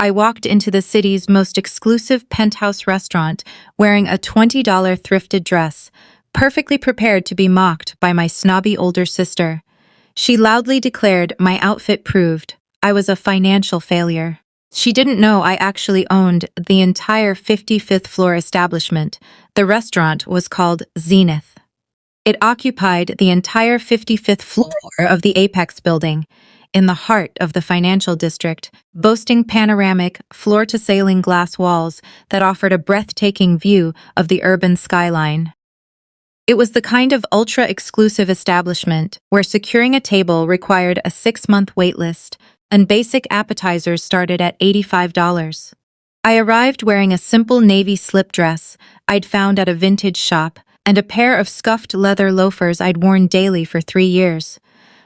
I walked into the city's most exclusive penthouse restaurant wearing a $20 thrifted dress, perfectly prepared to be mocked by my snobby older sister. She loudly declared my outfit proved I was a financial failure. She didn't know I actually owned the entire 55th floor establishment. The restaurant was called Zenith. It occupied the entire 55th floor of the Apex building, in the heart of the financial district, boasting panoramic, floor-to-ceiling glass walls that offered a breathtaking view of the urban skyline. It was the kind of ultra-exclusive establishment where securing a table required a 6-month waitlist, and basic appetizers started at $85. I arrived wearing a simple navy slip dress I'd found at a vintage shop and a pair of scuffed leather loafers I'd worn daily for 3 years.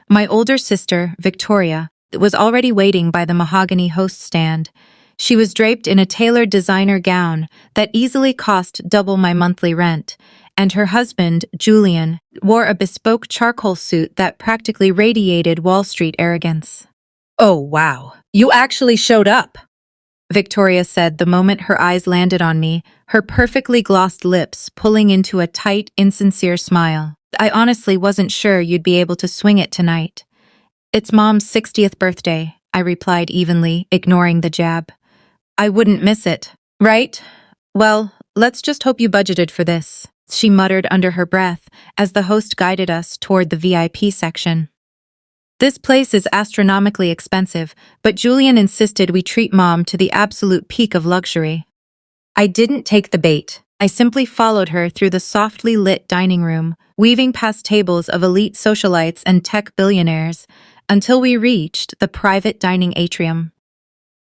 My older sister, Victoria, was already waiting by the mahogany host stand. She was draped in a tailored designer gown that easily cost double my monthly rent, and her husband, Julian, wore a bespoke charcoal suit that practically radiated Wall Street arrogance. "Oh, wow. You actually showed up," Victoria said the moment her eyes landed on me, her perfectly glossed lips pulling into a tight, insincere smile. "I honestly wasn't sure you'd be able to swing it tonight." "It's Mom's 60th birthday," I replied evenly, ignoring the jab. "I wouldn't miss it, right? Well, let's just hope you budgeted for this," she muttered under her breath as the host guided us toward the VIP section. "This place is astronomically expensive, but Julian insisted we treat Mom to the absolute peak of luxury." I didn't take the bait. I simply followed her through the softly lit dining room, weaving past tables of elite socialites and tech billionaires, until we reached the private dining atrium.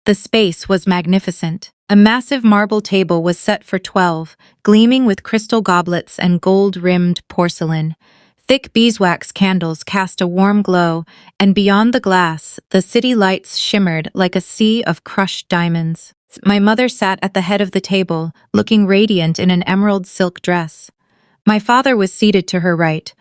The space was magnificent. A massive marble table was set for 12, gleaming with crystal goblets and gold-rimmed porcelain. Thick beeswax candles cast a warm glow, and beyond the glass, the city lights shimmered like a sea of crushed diamonds. My mother sat at the head of the table, looking radiant in an emerald silk dress. My father was seated to her right,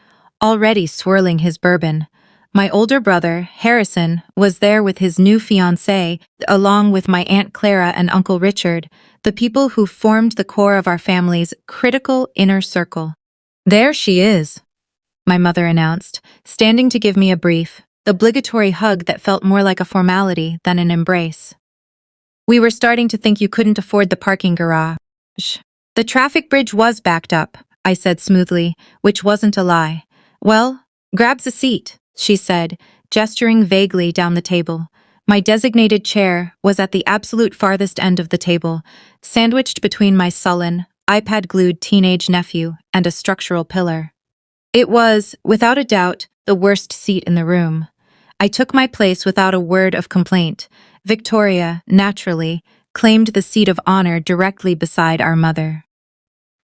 already swirling his bourbon. My older brother, Harrison, was there with his new fiancée, along with my Aunt Clara and Uncle Richard, the people who formed the core of our family's critical inner circle. "There she is," my mother announced, standing to give me a brief, obligatory hug that felt more like a formality than an embrace. "We were starting to think you couldn't afford the parking garage." "The traffic bridge was backed up," I said smoothly, which wasn't a lie. "Well, grabs a seat," she said, gesturing vaguely down the table. My designated chair was at the absolute farthest end of the table, sandwiched between my sullen, iPad-glued teenage nephew and a structural pillar. It was, without a doubt, the worst seat in the room. I took my place without a word of complaint. Victoria, naturally, claimed the seat of honor directly beside our mother.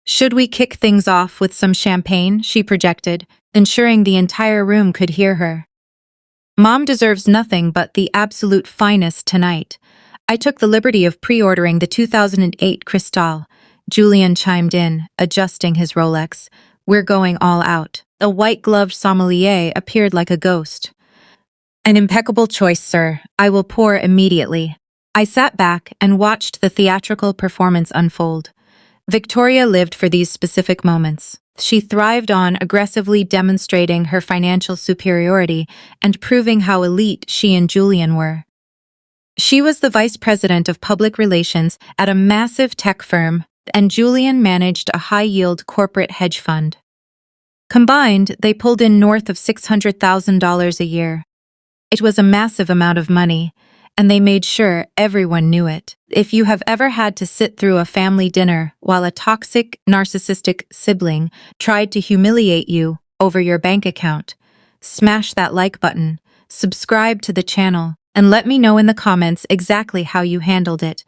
"Should we kick things off with some champagne?" she projected, ensuring the entire room could hear her. "Mom deserves nothing but the absolute finest tonight." I took the liberty of pre-ordering the 2008 Cristal. Julian chimed in, adjusting his Rolex. "We're going all out." The white-gloved sommelier appeared like a ghost. "An impeccable choice, sir. I will pour immediately." I sat back and watched the theatrical performance unfold. Victoria lived for these specific moments. She thrived on aggressively demonstrating her financial superiority and proving how elite she and Julian were. She was the vice president of public relations at a massive tech firm, and Julian managed a high-yield corporate hedge fund. Combined, they pulled in north of $600,000 a year. It was a massive amount of money, and they made sure everyone knew it. If you have ever had to sit through a family dinner while a toxic, narcissistic sibling tried to humiliate you over your bank account, smash that like button, subscribe to the channel, and let me know in the comments exactly how you handled it.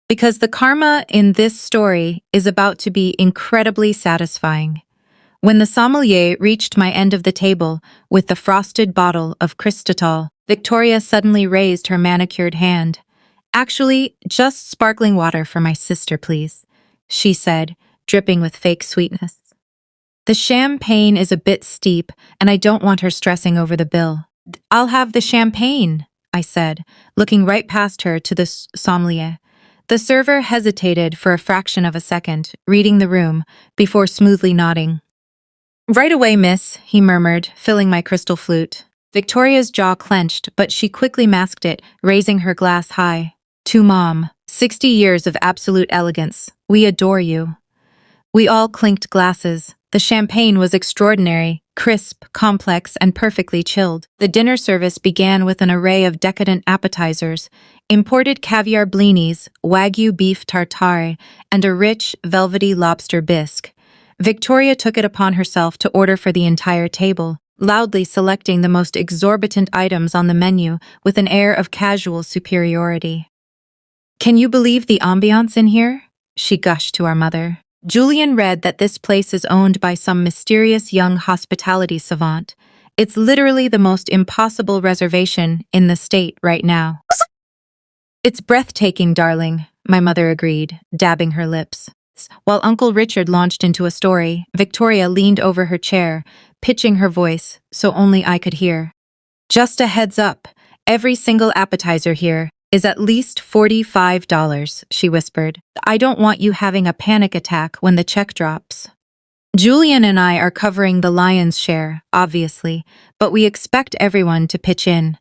Because the karma in this story is about to be incredibly satisfying. When the sommelier reached my end of the table with the frosted bottle of Cristal, Victoria suddenly raised her manicured hand. "Actually, just sparkling water for my sister, please," she said, dripping with fake sweetness. "The champagne is a bit steep, and I don't want her stressing over the bill." "I'll have the champagne," I said, looking right past her to the sommelier. The server hesitated for a fraction of a second, reading the room, before smoothly nodding. Right away, miss, he murmured, filling my crystal flute. Victoria's jaw clenched, but she quickly masked it, raising her glass high. To Mom, 60 years of absolute elegance. We adore you. We all clinked glasses. The champagne was extraordinary, crisp, complex, and perfectly chilled. The dinner service began with an array of decadent appetizers, imported caviar blinis, wagyu beef tartare, and a rich, velvety lobster bisque. Victoria took it upon herself to order for the entire table, loudly selecting the most exorbitant items on the menu with an air of casual superiority. Can you believe the ambiance in here? She gushed to our mother. Julian read that this place is owned by some mysterious young hospitality savant. It's literally the most impossible reservation in the state right now. It's breathtaking, darling, my mother agreed, dabbing her lips. While Uncle Richard launched into a story, Victoria leaned over her chair, pitching her voice so only I could hear. Just a heads up, every single appetizer here is at least $45, she whispered. I don't want you having a panic attack when the check drops. Julian and I are covering the lion's share, obviously, but we expect everyone to pitch in.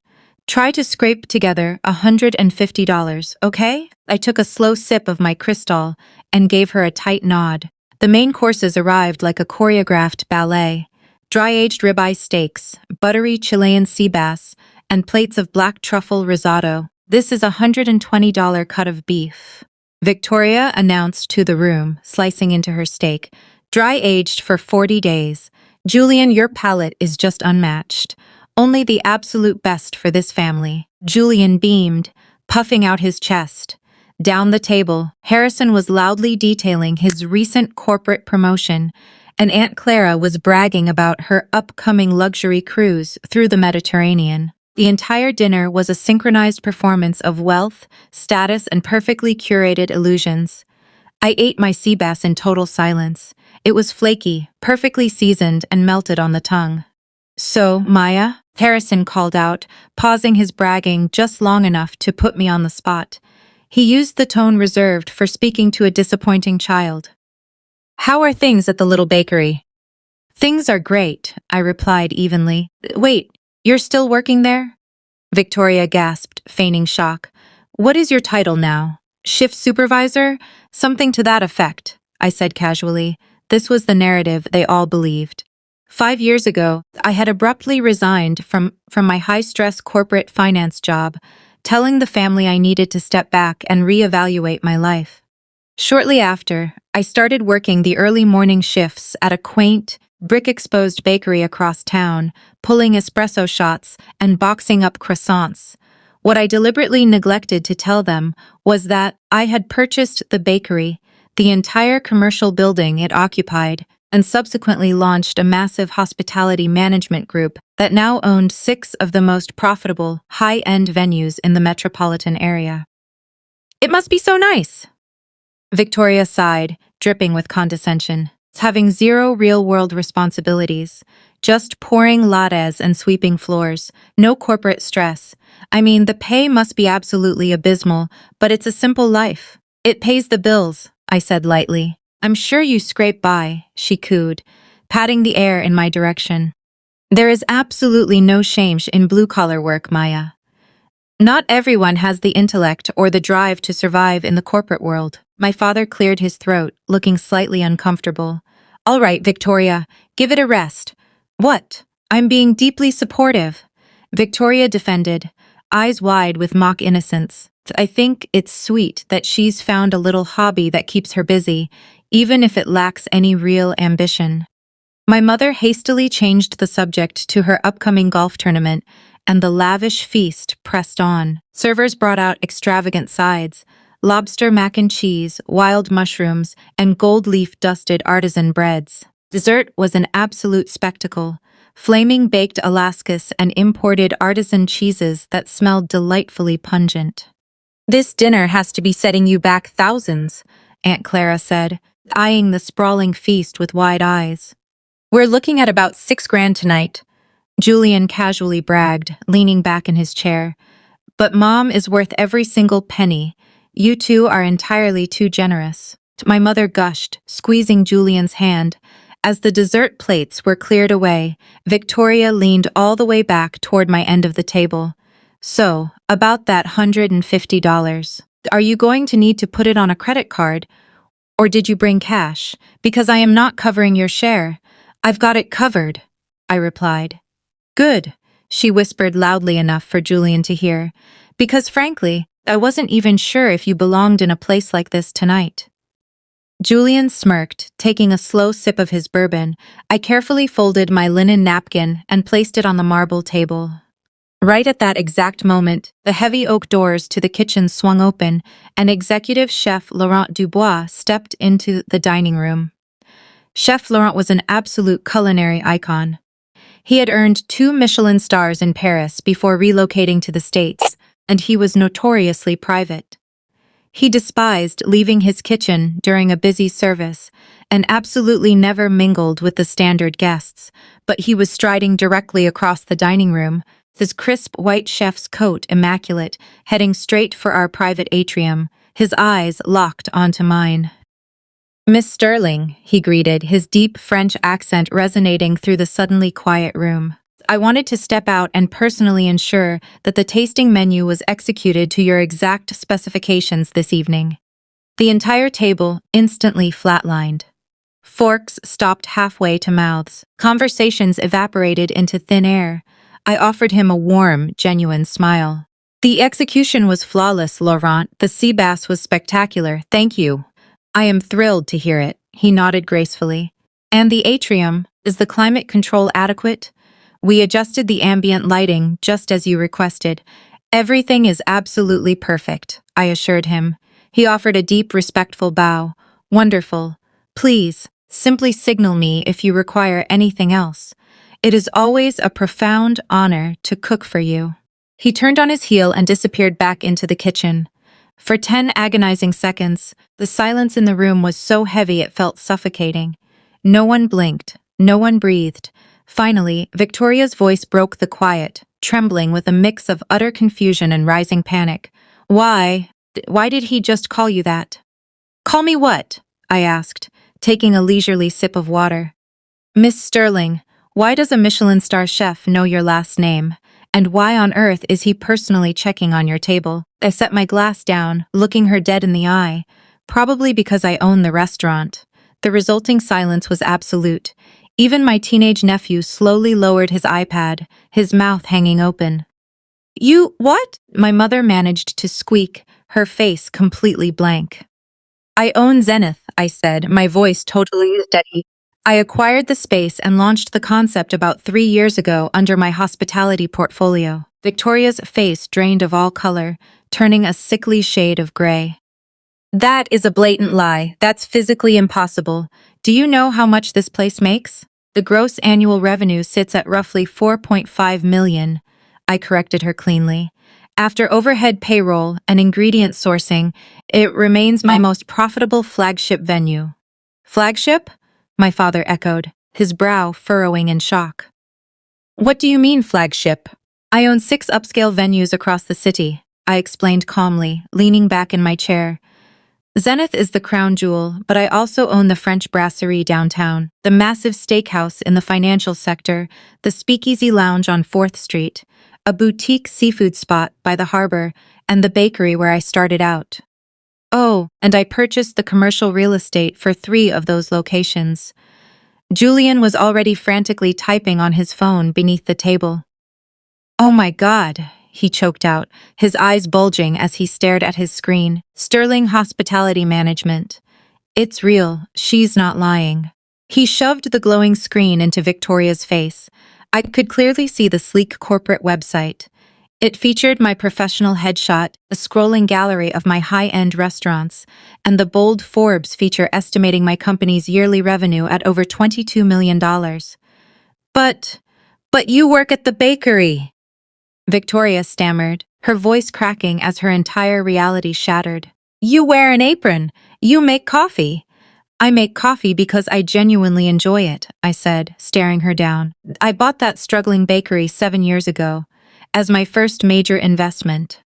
Try to scrape together $150, okay? I took a slow sip of my Cristal and gave her a tight nod. The main courses arrived like a choreographed ballet. Dry-aged ribeye steaks, buttery Chilean sea bass, and plates of black truffle risotto. This is a $120 cut of beef, Victoria announced to the room, slicing into her steak. Dry-aged for 40 days. Julian, your palate is just unmatched. Only the absolute best for this family. Julian beamed, puffing out his chest. Down the table, Harrison was loudly detailing his recent corporate promotion, and Aunt Clara was bragging about her upcoming luxury cruise through the Mediterranean. The entire dinner was a synchronized performance of wealth, status, and perfectly curated illusions. I ate my sea bass in total silence. It was flaky, perfectly seasoned, and melted on the tongue. So, Maya? Harrison called out, pausing his bragging just long enough to put me on the spot. He used the tone reserved for speaking to a disappointing child. How are things at the little bakery? Things are great, I replied evenly. Wait, you're still working there? Victoria gasped, feigning shock. What is your title now? Shift supervisor? Something to that effect, I said casually. This was the narrative they all believed. 5 years ago, I had abruptly resigned from my high-stress corporate finance job, telling the family I needed to step back and reevaluate my life. Shortly after, I started working the early morning shifts at a quaint, brick-exposed bakery across town, pulling espresso shots and boxing up croissants. What I deliberately neglected to tell them was that I had purchased the bakery, the entire commercial building it occupied, and subsequently launched a massive hospitality management group that now owned 6 of the most profitable, high-end venues in the metropolitan area. It must be so nice, Victoria sighed, dripping with condescension. Having zero real-world responsibilities, just pouring lattes and sweeping floors, no corporate stress. I mean, the pay must be absolutely abysmal, but it's a simple life. It pays the bills, I said lightly. I'm sure you scrape by, she cooed, patting the air in my direction. There is absolutely no shame in blue-collar work, Maya. Not everyone has the intellect or the drive to survive in the corporate world. My father cleared his throat, looking slightly uncomfortable. All right, Victoria, give it a rest. What? I'm being deeply supportive, Victoria defended, eyes wide with mock innocence. I think it's sweet that she's found a little hobby that keeps her busy, even if it lacks any real ambition. My mother hastily changed the subject to her upcoming golf tournament, and the lavish feast pressed on. Servers brought out extravagant sides, lobster mac and cheese, wild mushrooms, and gold leaf-dusted artisan breads. Dessert was an absolute spectacle, flaming baked Alaskas and imported artisan cheeses that smelled delightfully pungent. This dinner has to be setting you back thousands, Aunt Clara said, eyeing the sprawling feast with wide eyes. We're looking at about $6,000 tonight, Julian casually bragged, leaning back in his chair. But Mom is worth every single penny. You two are entirely too generous. My mother gushed, squeezing Julian's hand. As the dessert plates were cleared away, Victoria leaned all the way back toward my end of the table. So, about that $150. Are you going to need to put it on a credit card? Or did you bring cash? Because I am not covering your share. I've got it covered, I replied. Good, she whispered loudly enough for Julian to hear. Because frankly, I wasn't even sure if you belonged in a place like this tonight. Julian smirked, taking a slow sip of his bourbon. I carefully folded my linen napkin and placed it on the marble table. Right at that exact moment, the heavy oak doors to the kitchen swung open, and executive chef Laurent Dubois stepped into the dining room. Chef Laurent was an absolute culinary icon. He had earned 2 Michelin stars in Paris before relocating to the States, and he was notoriously private. He despised leaving his kitchen during a busy service and absolutely never mingled with the standard guests, but he was striding directly across the dining room, his crisp white chef's coat immaculate, heading straight for our private atrium, his eyes locked onto mine. Miss Sterling, he greeted, his deep French accent resonating through the suddenly quiet room. I wanted to step out and personally ensure that the tasting menu was executed to your exact specifications this evening. The entire table instantly flatlined. Forks stopped halfway to mouths. Conversations evaporated into thin air. I offered him a warm, genuine smile. The execution was flawless, Laurent. The sea bass was spectacular. Thank you. I am thrilled to hear it, he nodded gracefully. And the atrium, is the climate control adequate? We adjusted the ambient lighting just as you requested. Everything is absolutely perfect, I assured him. He offered a deep, respectful bow. Wonderful. Please, simply signal me if you require anything else. It is always a profound honor to cook for you. He turned on his heel and disappeared back into the kitchen. For 10 agonizing seconds, the silence in the room was so heavy it felt suffocating. No one blinked. No one breathed. Finally, Victoria's voice broke the quiet, trembling with a mix of utter confusion and rising panic. Why did he just call you that? Call me what? I asked, taking a leisurely sip of water. Miss Sterling, why does a Michelin-star chef know your last name? And why on earth is he personally checking on your table? I set my glass down, looking her dead in the eye. Probably because I own the restaurant. The resulting silence was absolute. Even my teenage nephew slowly lowered his iPad, his mouth hanging open. You, what? My mother managed to squeak, her face completely blank. I own Zenith, I said, my voice totally steady. I acquired the space and launched the concept about 3 years ago under my hospitality portfolio. Victoria's face drained of all color, turning a sickly shade of gray. That is a blatant lie. That's physically impossible. Do you know how much this place makes? The gross annual revenue sits at roughly 4.5 million. I corrected her cleanly. After overhead payroll and ingredient sourcing, it remains my most profitable flagship venue. Flagship? My father echoed, his brow furrowing in shock. What do you mean, flagship? I own 6 upscale venues across the city, I explained calmly, leaning back in my chair. Zenith is the crown jewel, but I also own the French Brasserie downtown, the massive steakhouse in the financial sector, the Speakeasy Lounge on 4th Street, a boutique seafood spot by the harbor, and the bakery where I started out. Oh, and I purchased the commercial real estate for 3 of those locations. Julian was already frantically typing on his phone beneath the table. Oh my God, he choked out, his eyes bulging as he stared at his screen. Sterling Hospitality Management. It's real, she's not lying. He shoved the glowing screen into Victoria's face. I could clearly see the sleek corporate website. It featured my professional headshot, a scrolling gallery of my high-end restaurants, and the bold Forbes feature estimating my company's yearly revenue at over $22 million. But you work at the bakery, Victoria stammered, her voice cracking as her entire reality shattered. You wear an apron. You make coffee. I make coffee because I genuinely enjoy it, I said, staring her down. I bought that struggling bakery 7 years ago, as my first major investment.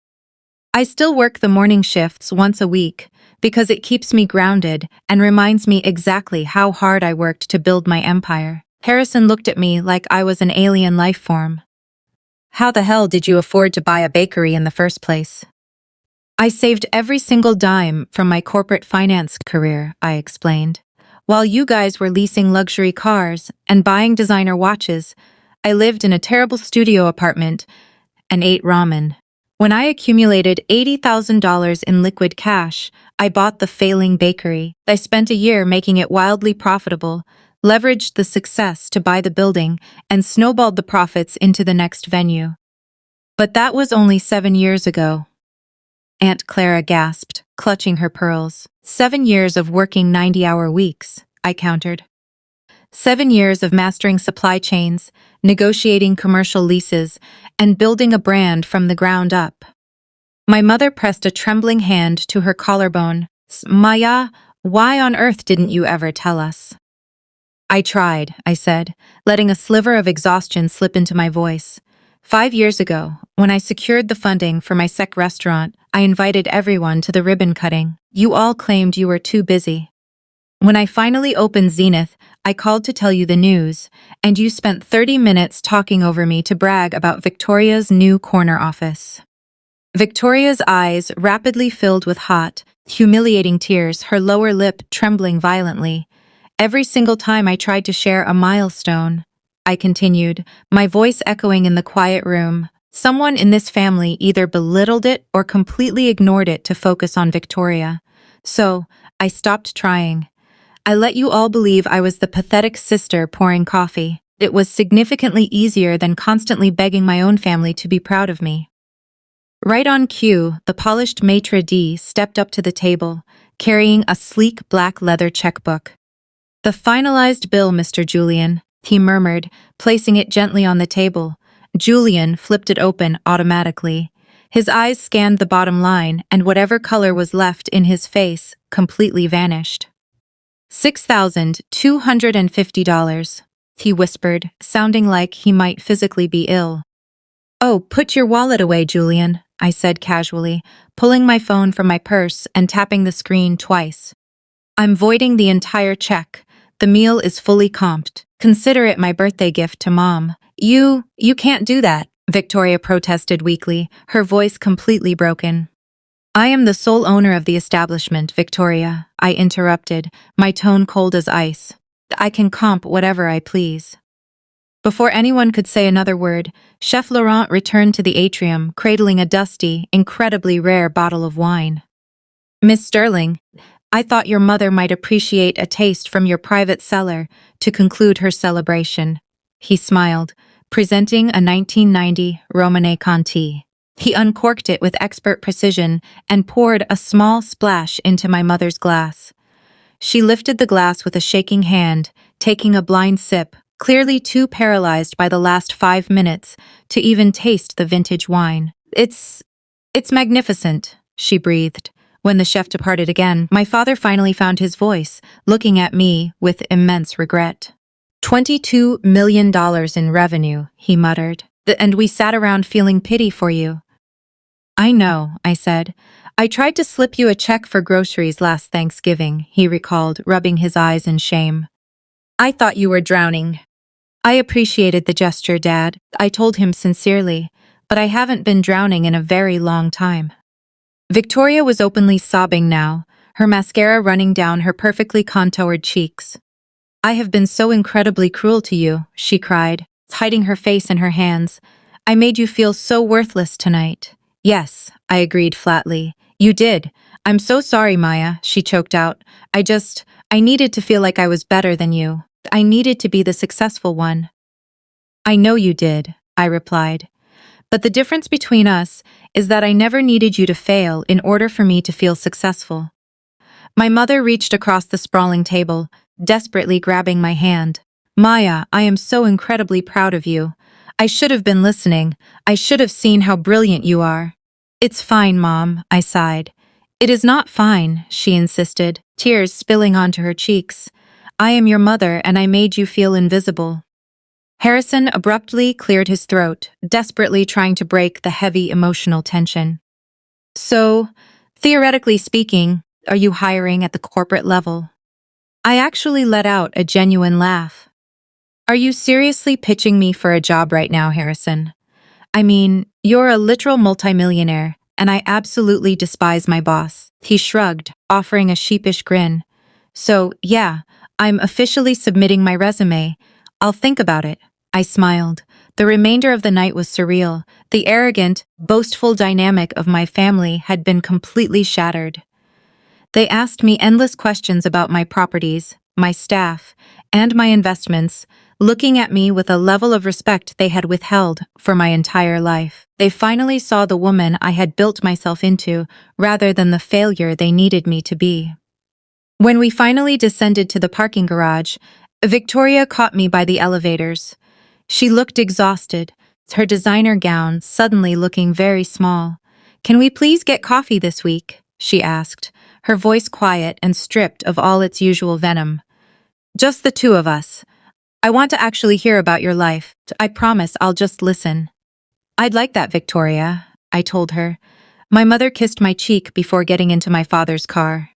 I still work the morning shifts once a week because it keeps me grounded and reminds me exactly how hard I worked to build my empire. Harrison looked at me like I was an alien life form. How the hell did you afford to buy a bakery in the first place? I saved every single dime from my corporate finance career, I explained. While you guys were leasing luxury cars and buying designer watches, I lived in a terrible studio apartment and ate ramen. When I accumulated $80,000 in liquid cash, I bought the failing bakery. I spent a year making it wildly profitable, leveraged the success to buy the building, and snowballed the profits into the next venue. But that was only 7 years ago. Aunt Clara gasped, clutching her pearls. 7 years of working 90-hour weeks, I countered. 7 years of mastering supply chains, negotiating commercial leases, and building a brand from the ground up. My mother pressed a trembling hand to her collarbone. Maya, why on earth didn't you ever tell us? I tried, I said, letting a sliver of exhaustion slip into my voice. 5 years ago, when I secured the funding for my sec restaurant, I invited everyone to the ribbon cutting. You all claimed you were too busy. When I finally opened Zenith, I called to tell you the news, and you spent 30 minutes talking over me to brag about Victoria's new corner office. Victoria's eyes rapidly filled with hot, humiliating tears, her lower lip trembling violently. Every single time I tried to share a milestone, I continued, my voice echoing in the quiet room, someone in this family either belittled it or completely ignored it to focus on Victoria. So, I stopped trying. I let you all believe I was the pathetic sister pouring coffee. It was significantly easier than constantly begging my own family to be proud of me. Right on cue, the polished maitre d' stepped up to the table, carrying a sleek black leather checkbook. The finalized bill, Mr. Julian, he murmured, placing it gently on the table. Julian flipped it open automatically. His eyes scanned the bottom line, and whatever color was left in his face completely vanished. $6,250, he whispered, sounding like he might physically be ill. Oh, put your wallet away, Julian, I said casually, pulling my phone from my purse and tapping the screen twice. I'm voiding the entire check. The meal is fully comped. Consider it my birthday gift to Mom. You can't do that, Victoria protested weakly, her voice completely broken. I am the sole owner of the establishment, Victoria, I interrupted, my tone cold as ice. I can comp whatever I please. Before anyone could say another word, Chef Laurent returned to the atrium, cradling a dusty, incredibly rare bottle of wine. Miss Sterling, I thought your mother might appreciate a taste from your private cellar to conclude her celebration. He smiled, presenting a 1990 Romanée Conti. He uncorked it with expert precision and poured a small splash into my mother's glass. She lifted the glass with a shaking hand, taking a blind sip, clearly too paralyzed by the last 5 minutes to even taste the vintage wine. It's magnificent, she breathed. When the chef departed again, my father finally found his voice, looking at me with immense regret. $22 million in revenue, he muttered, and we sat around feeling pity for you. I know, I said. I tried to slip you a check for groceries last Thanksgiving, he recalled, rubbing his eyes in shame. I thought you were drowning. I appreciated the gesture, Dad, I told him sincerely, but I haven't been drowning in a very long time. Victoria was openly sobbing now, her mascara running down her perfectly contoured cheeks. I have been so incredibly cruel to you, she cried, hiding her face in her hands. I made you feel so worthless tonight. Yes, I agreed flatly. You did. I'm so sorry, Maya, she choked out. I needed to feel like I was better than you. I needed to be the successful one. I know you did, I replied. But the difference between us is that I never needed you to fail in order for me to feel successful. My mother reached across the sprawling table, desperately grabbing my hand. Maya, I am so incredibly proud of you. I should have been listening. I should have seen how brilliant you are. It's fine, Mom, I sighed. It is not fine, she insisted, tears spilling onto her cheeks. I am your mother and I made you feel invisible. Harrison abruptly cleared his throat, desperately trying to break the heavy emotional tension. So, theoretically speaking, are you hiring at the corporate level? I actually let out a genuine laugh. Are you seriously pitching me for a job right now, Harrison? I mean, you're a literal multimillionaire, and I absolutely despise my boss. He shrugged, offering a sheepish grin. So, yeah, I'm officially submitting my resume. I'll think about it. I smiled. The remainder of the night was surreal. The arrogant, boastful dynamic of my family had been completely shattered. They asked me endless questions about my properties, my staff, and my investments, looking at me with a level of respect they had withheld for my entire life. They finally saw the woman I had built myself into rather than the failure they needed me to be. When we finally descended to the parking garage, Victoria caught me by the elevators. She looked exhausted, her designer gown suddenly looking very small. "Can we please get coffee this week?" she asked, her voice quiet and stripped of all its usual venom. "Just the two of us. I want to actually hear about your life. I promise I'll just listen." "I'd like that, Victoria," I told her. My mother kissed my cheek before getting into my father's car.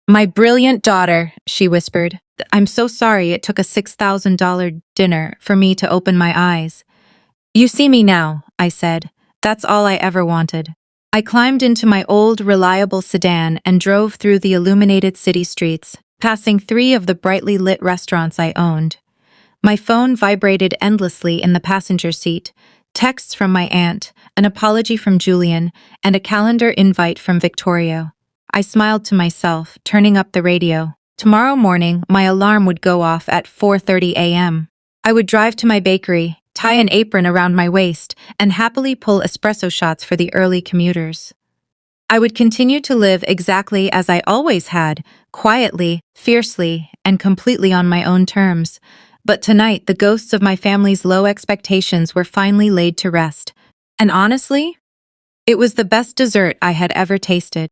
"My brilliant daughter," she whispered. "I'm so sorry it took a $6,000 dinner for me to open my eyes." "You see me now," I said. "That's all I ever wanted." I climbed into my old, reliable sedan and drove through the illuminated city streets, passing 3 of the brightly lit restaurants I owned. My phone vibrated endlessly in the passenger seat, texts from my aunt, an apology from Julian, and a calendar invite from Victoria. I smiled to myself, turning up the radio. Tomorrow morning, my alarm would go off at 4:30 a.m. I would drive to my bakery, tie an apron around my waist, and happily pull espresso shots for the early commuters. I would continue to live exactly as I always had, quietly, fiercely, and completely on my own terms. But tonight, the ghosts of my family's low expectations were finally laid to rest. And honestly, it was the best dessert I had ever tasted.